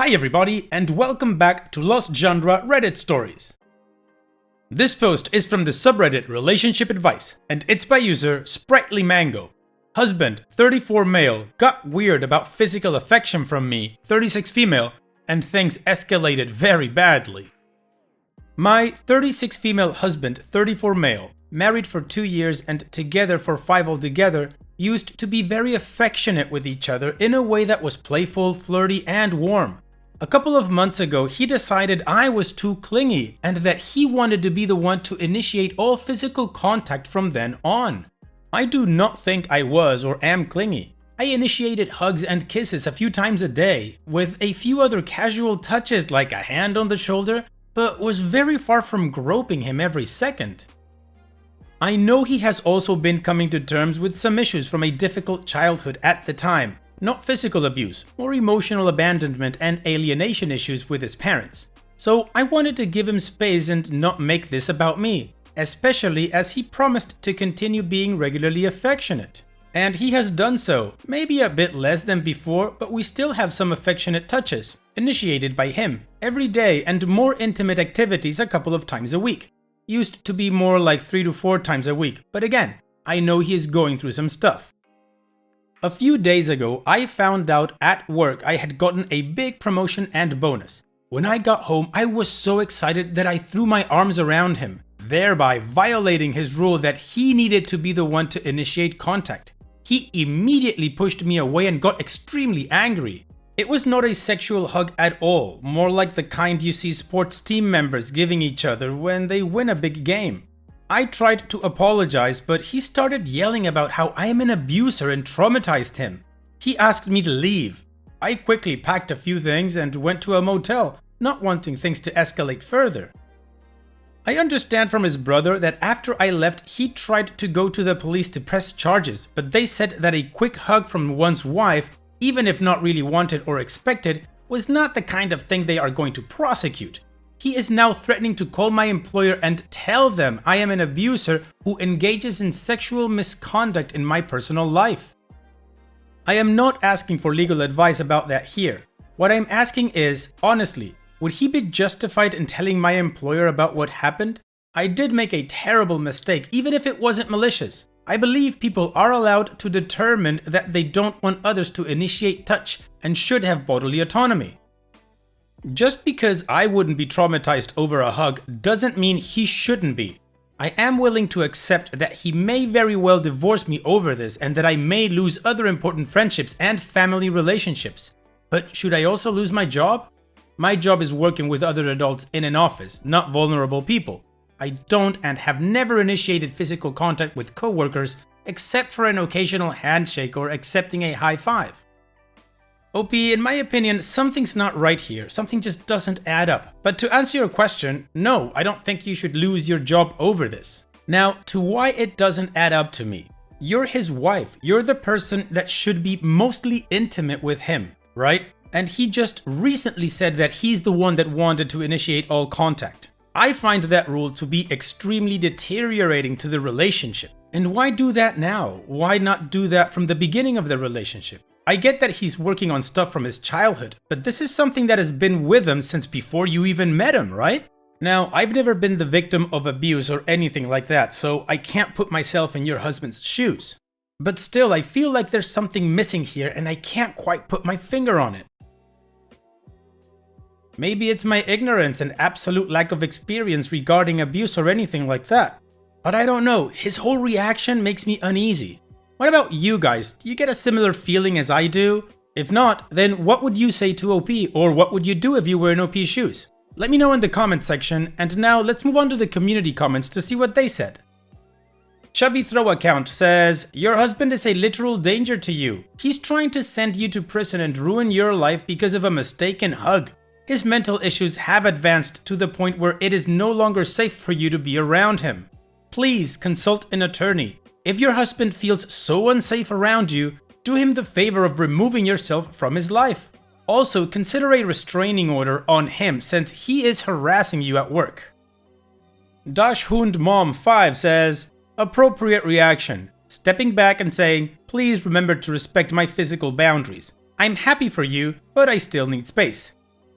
Hi everybody, and welcome back to Lost Genre Reddit Stories. This post is from the subreddit Relationship Advice, and it's by user Sprightly Mango. Husband, 34 male, got weird about physical affection from me, 36 female, and things escalated very badly. My 36 female husband, 34 male, married for 2 years and together for 5 altogether, used to be very affectionate with each other in a way that was playful, flirty, and warm. A couple of months ago, he decided I was too clingy and that he wanted to be the one to initiate all physical contact from then on. I do not think I was or am clingy. I initiated hugs and kisses a few times a day, with a few other casual touches like a hand on the shoulder, but was very far from groping him every second. I know he has also been coming to terms with some issues from a difficult childhood at the time. Not physical abuse, more emotional abandonment and alienation issues with his parents. So I wanted to give him space and not make this about me, especially as he promised to continue being regularly affectionate. And he has done so, maybe a bit less than before, but we still have some affectionate touches, initiated by him, every day, and more intimate activities a couple of times a week. Used to be more like 3 to 4 times a week, but again, I know he is going through some stuff. A few days ago, I found out at work I had gotten a big promotion and bonus. When I got home, I was so excited that I threw my arms around him, thereby violating his rule that he needed to be the one to initiate contact. He immediately pushed me away and got extremely angry. It was not a sexual hug at all, more like the kind you see sports team members giving each other when they win a big game. I tried to apologize, but he started yelling about how I am an abuser and traumatized him. He asked me to leave. I quickly packed a few things and went to a motel, not wanting things to escalate further. I understand from his brother that after I left, he tried to go to the police to press charges, but they said that a quick hug from one's wife, even if not really wanted or expected, was not the kind of thing they are going to prosecute. He is now threatening to call my employer and tell them I am an abuser who engages in sexual misconduct in my personal life. I am not asking for legal advice about that here. What I'm asking is, honestly, would he be justified in telling my employer about what happened? I did make a terrible mistake, even if it wasn't malicious. I believe people are allowed to determine that they don't want others to initiate touch and should have bodily autonomy. Just because I wouldn't be traumatized over a hug doesn't mean he shouldn't be. I am willing to accept that he may very well divorce me over this and that I may lose other important friendships and family relationships. But should I also lose my job? My job is working with other adults in an office, not vulnerable people. I don't and have never initiated physical contact with coworkers except for an occasional handshake or accepting a high five. OP, in my opinion, something's not right here. Something just doesn't add up. But to answer your question, no, I don't think you should lose your job over this. Now, to why it doesn't add up to me. You're his wife. You're the person that should be mostly intimate with him, right? And he just recently said that he's the one that wanted to initiate all contact. I find that rule to be extremely deteriorating to the relationship. And why do that now? Why not do that from the beginning of the relationship? I get that he's working on stuff from his childhood, but this is something that has been with him since before you even met him, right? Now, I've never been the victim of abuse or anything like that, so I can't put myself in your husband's shoes. But still, I feel like there's something missing here and I can't quite put my finger on it. Maybe it's my ignorance and absolute lack of experience regarding abuse or anything like that. But I don't know, his whole reaction makes me uneasy. What about you guys? Do you get a similar feeling as I do? If not, then what would you say to OP, or what would you do if you were in OP's shoes? Let me know in the comment section, and now let's move on to the community comments to see what they said. Chubby Throw Account says, your husband is a literal danger to you. He's trying to send you to prison and ruin your life because of a mistaken hug. His mental issues have advanced to the point where it is no longer safe for you to be around him. Please consult an attorney. If your husband feels so unsafe around you, do him the favor of removing yourself from his life. Also, consider a restraining order on him since he is harassing you at work. Dashhund Mom 5 says, appropriate reaction. Stepping back and saying, please remember to respect my physical boundaries. I'm happy for you, but I still need space.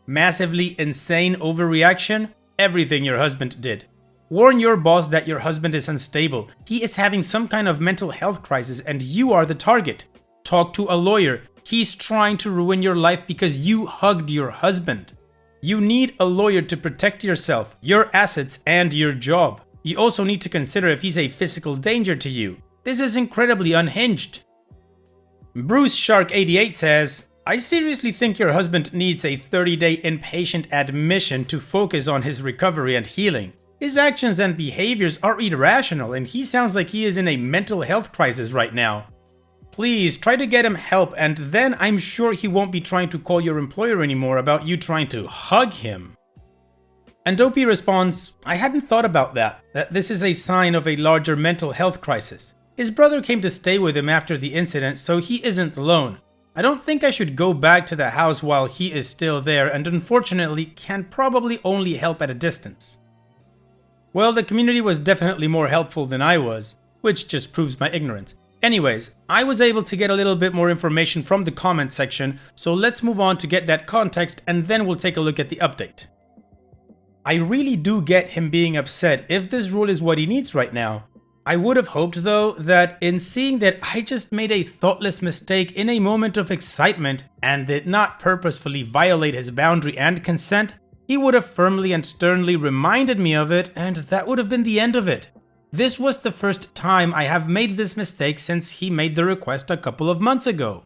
Massively insane overreaction? Everything your husband did. Warn your boss that your husband is unstable. He is having some kind of mental health crisis and you are the target. Talk to a lawyer. He's trying to ruin your life because you hugged your husband. You need a lawyer to protect yourself, your assets, and your job. You also need to consider if he's a physical danger to you. This is incredibly unhinged. Bruce Shark 88 says, I seriously think your husband needs a 30-day inpatient admission to focus on his recovery and healing. His actions and behaviors are irrational and he sounds like he is in a mental health crisis right now. Please try to get him help and then I'm sure he won't be trying to call your employer anymore about you trying to hug him. And Dopey responds, I hadn't thought about that this is a sign of a larger mental health crisis. His brother came to stay with him after the incident, so he isn't alone. I don't think I should go back to the house while he is still there and unfortunately can probably only help at a distance. Well, the community was definitely more helpful than I was, which just proves my ignorance. Anyways, I was able to get a little bit more information from the comment section, so let's move on to get that context and then we'll take a look at the update. I really do get him being upset if this rule is what he needs right now. I would have hoped though that in seeing that I just made a thoughtless mistake in a moment of excitement and did not purposefully violate his boundary and consent, he would have firmly and sternly reminded me of it and that would have been the end of it. This was the first time I have made this mistake since he made the request a couple of months ago.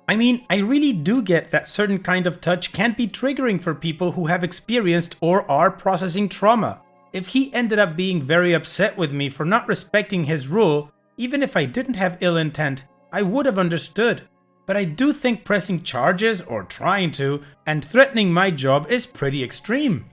I mean, I really do get that certain kind of touch can be triggering for people who have experienced or are processing trauma. If he ended up being very upset with me for not respecting his rule, even if I didn't have ill intent, I would have understood. But I do think pressing charges, or trying to, and threatening my job is pretty extreme.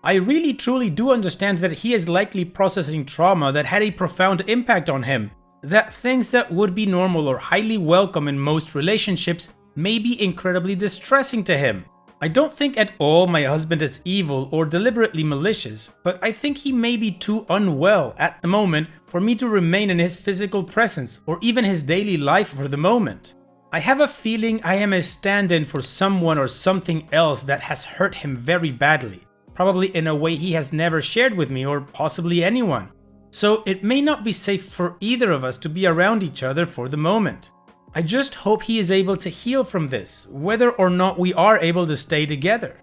I really truly do understand that he is likely processing trauma that had a profound impact on him, that things that would be normal or highly welcome in most relationships may be incredibly distressing to him. I don't think at all my husband is evil or deliberately malicious, but I think he may be too unwell at the moment for me to remain in his physical presence or even his daily life for the moment. I have a feeling I am a stand-in for someone or something else that has hurt him very badly, probably in a way he has never shared with me or possibly anyone. So it may not be safe for either of us to be around each other for the moment. I just hope he is able to heal from this, whether or not we are able to stay together.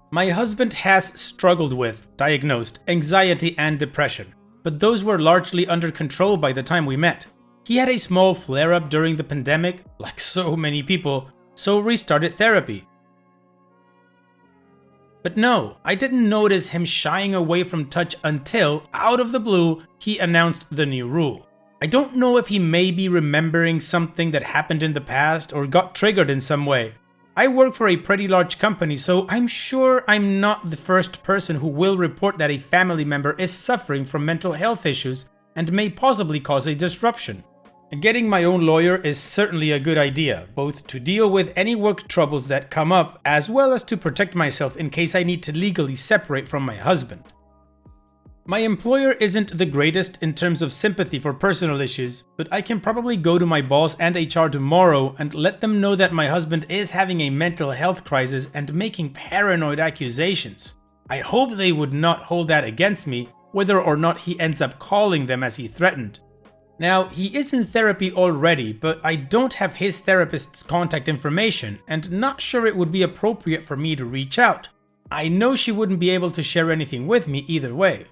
My husband has struggled with, diagnosed, anxiety and depression, but those were largely under control by the time we met. He had a small flare-up during the pandemic, like so many people, so restarted therapy. But no, I didn't notice him shying away from touch until, out of the blue, he announced the new rule. I don't know if he may be remembering something that happened in the past or got triggered in some way. I work for a pretty large company, so I'm sure I'm not the first person who will report that a family member is suffering from mental health issues and may possibly cause a disruption. Getting my own lawyer is certainly a good idea, both to deal with any work troubles that come up as well as to protect myself in case I need to legally separate from my husband. My employer isn't the greatest in terms of sympathy for personal issues, but I can probably go to my boss and HR tomorrow and let them know that my husband is having a mental health crisis and making paranoid accusations. I hope they would not hold that against me, whether or not he ends up calling them as he threatened. Now, he is in therapy already, but I don't have his therapist's contact information and not sure it would be appropriate for me to reach out. I know she wouldn't be able to share anything with me either way.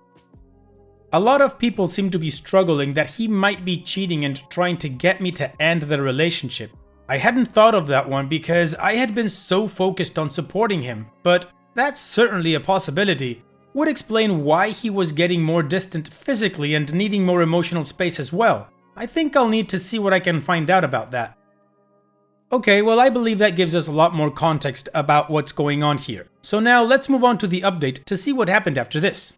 A lot of people seem to be struggling that he might be cheating and trying to get me to end the relationship. I hadn't thought of that one because I had been so focused on supporting him, but that's certainly a possibility. Would explain why he was getting more distant physically and needing more emotional space as well. I think I'll need to see what I can find out about that. Okay, well I believe that gives us a lot more context about what's going on here. So now let's move on to the update to see what happened after this.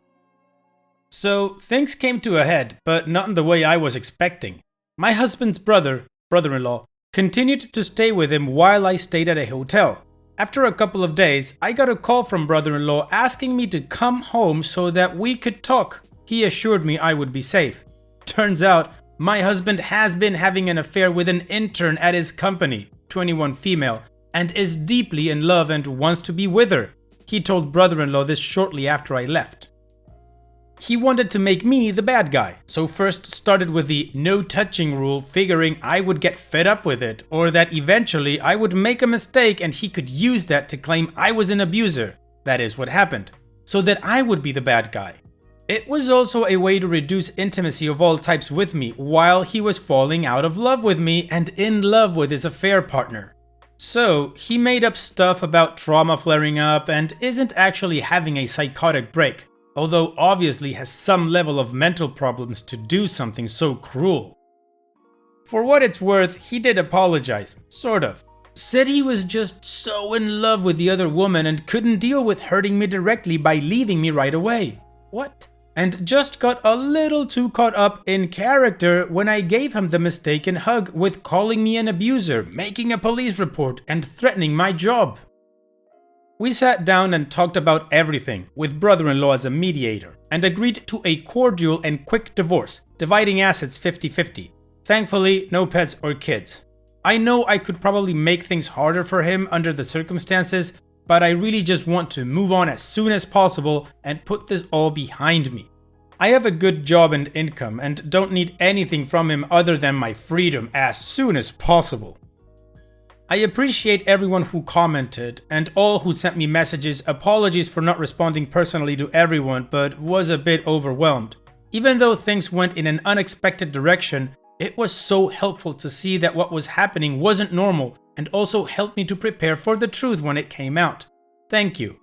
So things came to a head, but not in the way I was expecting. My husband's brother-in-law, continued to stay with him while I stayed at a hotel. After a couple of days, I got a call from brother-in-law asking me to come home so that we could talk. He assured me I would be safe. Turns out, my husband has been having an affair with an intern at his company, 21 female, and is deeply in love and wants to be with her. He told brother-in-law this shortly after I left. He wanted to make me the bad guy, so first started with the no touching rule, figuring I would get fed up with it, or that eventually I would make a mistake and he could use that to claim I was an abuser. That is what happened, so that I would be the bad guy. It was also a way to reduce intimacy of all types with me while he was falling out of love with me and in love with his affair partner. So he made up stuff about trauma flaring up and isn't actually having a psychotic break, although obviously has some level of mental problems to do something so cruel. For what it's worth, he did apologize, sort of. Said he was just so in love with the other woman and couldn't deal with hurting me directly by leaving me right away. What? And just got a little too caught up in character when I gave him the mistaken hug with calling me an abuser, making a police report, and threatening my job. We sat down and talked about everything, with brother-in-law as a mediator, and agreed to a cordial and quick divorce, dividing assets 50-50. Thankfully, no pets or kids. I know I could probably make things harder for him under the circumstances, but I really just want to move on as soon as possible and put this all behind me. I have a good job and income and don't need anything from him other than my freedom as soon as possible. I appreciate everyone who commented and all who sent me messages. Apologies for not responding personally to everyone, but was a bit overwhelmed. Even though things went in an unexpected direction, it was so helpful to see that what was happening wasn't normal and also helped me to prepare for the truth when it came out. Thank you.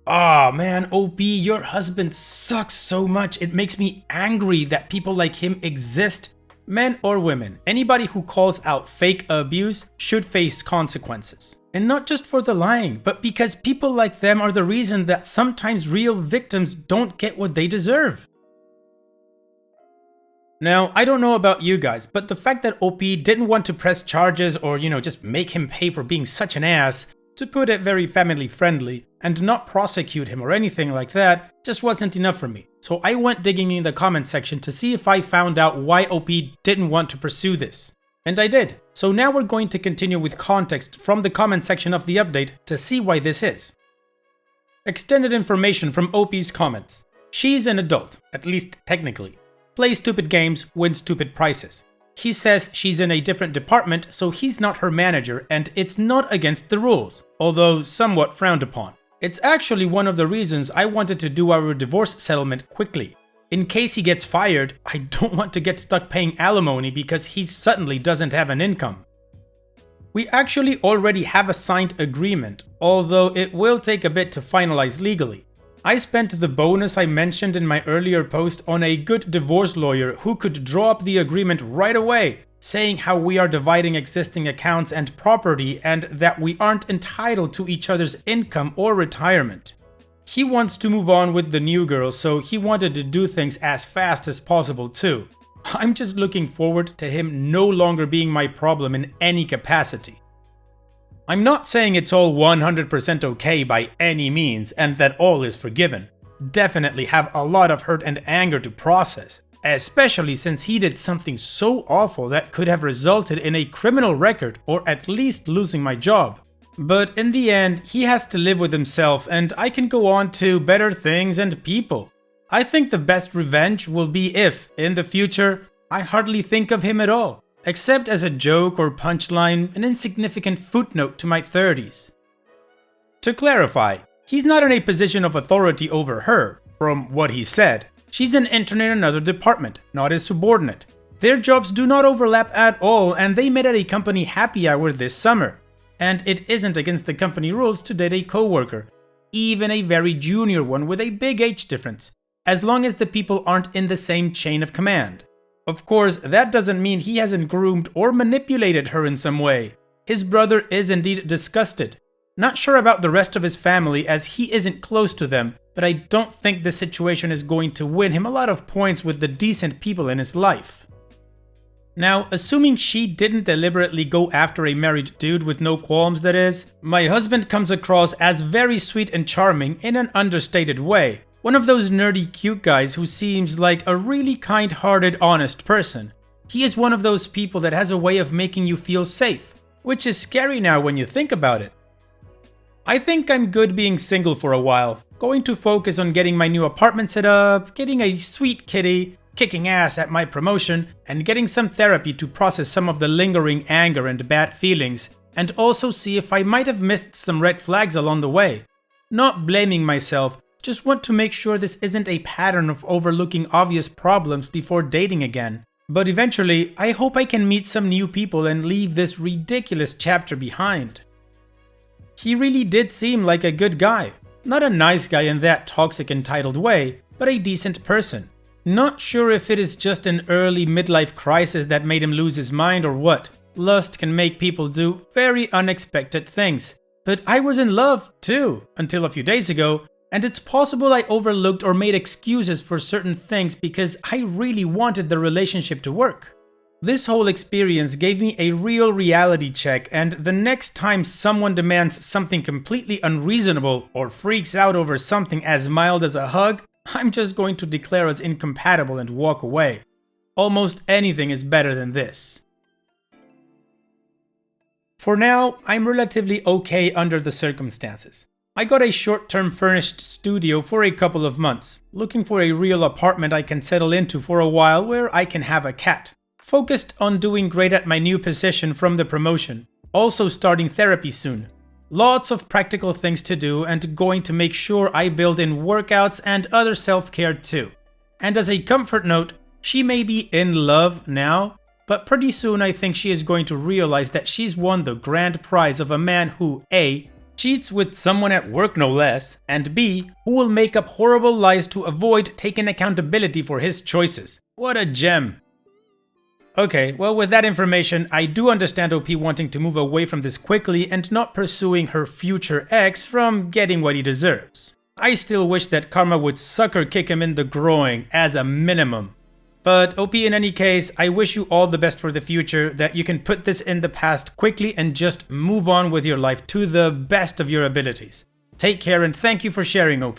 Aw man, OP, your husband sucks so much. It makes me angry that people like him exist. Men or women, anybody who calls out fake abuse should face consequences. And not just for the lying, but because people like them are the reason that sometimes real victims don't get what they deserve. Now, I don't know about you guys, but the fact that OP didn't want to press charges or, just make him pay for being such an ass, to put it very family friendly, and not prosecute him or anything like that, just wasn't enough for me. So I went digging in the comment section to see if I found out why OP didn't want to pursue this. And I did. So now we're going to continue with context from the comment section of the update to see why this is. Extended information from OP's comments. She's an adult, at least technically. Plays stupid games, wins stupid prizes. He says she's in a different department, so he's not her manager, and it's not against the rules, although somewhat frowned upon. It's actually one of the reasons I wanted to do our divorce settlement quickly. In case he gets fired, I don't want to get stuck paying alimony because he suddenly doesn't have an income. We actually already have a signed agreement, although it will take a bit to finalize legally. I spent the bonus I mentioned in my earlier post on a good divorce lawyer who could draw up the agreement right away, saying how we are dividing existing accounts and property and that we aren't entitled to each other's income or retirement. He wants to move on with the new girl, so he wanted to do things as fast as possible too. I'm just looking forward to him no longer being my problem in any capacity. I'm not saying it's all 100% okay by any means and that all is forgiven. Definitely have a lot of hurt and anger to process, especially since he did something so awful that could have resulted in a criminal record or at least losing my job. But in the end, he has to live with himself and I can go on to better things and people. I think the best revenge will be if, in the future, I hardly think of him at all. Except as a joke or punchline, an insignificant footnote to my 30s. To clarify, he's not in a position of authority over her, from what he said. She's an intern in another department, not his subordinate. Their jobs do not overlap at all and they met at a company happy hour this summer. And it isn't against the company rules to date a coworker, even a very junior one with a big age difference, as long as the people aren't in the same chain of command. Of course, that doesn't mean he hasn't groomed or manipulated her in some way. His brother is indeed disgusted. Not sure about the rest of his family as he isn't close to them, but I don't think this situation is going to win him a lot of points with the decent people in his life. Now, assuming she didn't deliberately go after a married dude with no qualms, that is, my husband comes across as very sweet and charming in an understated way. One of those nerdy cute guys who seems like a really kind-hearted, honest person. He is one of those people that has a way of making you feel safe. which is scary now when you think about it. I think I'm good being single for a while, going to focus on getting my new apartment set up, getting a sweet kitty, kicking ass at my promotion, and getting some therapy to process some of the lingering anger and bad feelings, and also see if I might have missed some red flags along the way. Not blaming myself, just want to make sure this isn't a pattern of overlooking obvious problems before dating again. But eventually, I hope I can meet some new people and leave this ridiculous chapter behind. He really did seem like a good guy. Not a nice guy in that toxic entitled way, but a decent person. Not sure if it is just an early midlife crisis that made him lose his mind or what. Lust can make people do very unexpected things. But I was in love too, until a few days ago, and it's possible I overlooked or made excuses for certain things because I really wanted the relationship to work. This whole experience gave me a real reality check, and the next time someone demands something completely unreasonable or freaks out over something as mild as a hug, I'm just going to declare us incompatible and walk away. Almost anything is better than this. For now, I'm relatively okay under the circumstances. I got a short-term furnished studio for a couple of months, looking for a real apartment I can settle into for a while where I can have a cat. Focused on doing great at my new position from the promotion. Also starting therapy soon. Lots of practical things to do and going to make sure I build in workouts and other self-care too. And as a comfort note, she may be in love now, but pretty soon I think she is going to realize that she's won the grand prize of a man who A. cheats with someone at work no less, and B. who will make up horrible lies to avoid taking accountability for his choices. What a gem. Okay, well with that information, I do understand OP wanting to move away from this quickly and not pursuing her future ex from getting what he deserves. I still wish that Karma would sucker kick him in the groin as a minimum. But OP, in any case, I wish you all the best for the future, that you can put this in the past quickly and just move on with your life to the best of your abilities. Take care and thank you for sharing, OP.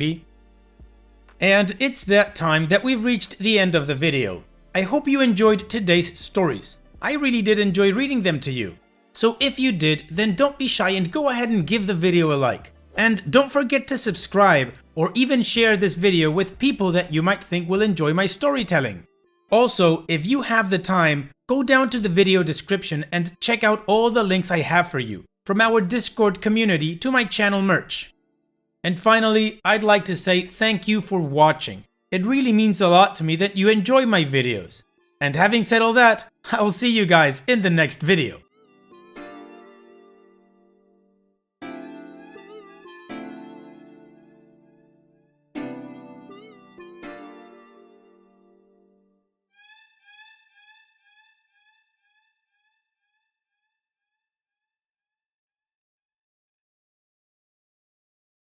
And it's that time that we've reached the end of the video. I hope you enjoyed today's stories. I really did enjoy reading them to you. So if you did, then don't be shy and go ahead and give the video a like. And don't forget to subscribe or even share this video with people that you might think will enjoy my storytelling. Also, if you have the time, go down to the video description and check out all the links I have for you, from our Discord community to my channel merch. And finally, I'd like to say thank you for watching. It really means a lot to me that you enjoy my videos. And having said all that, I'll see you guys in the next video.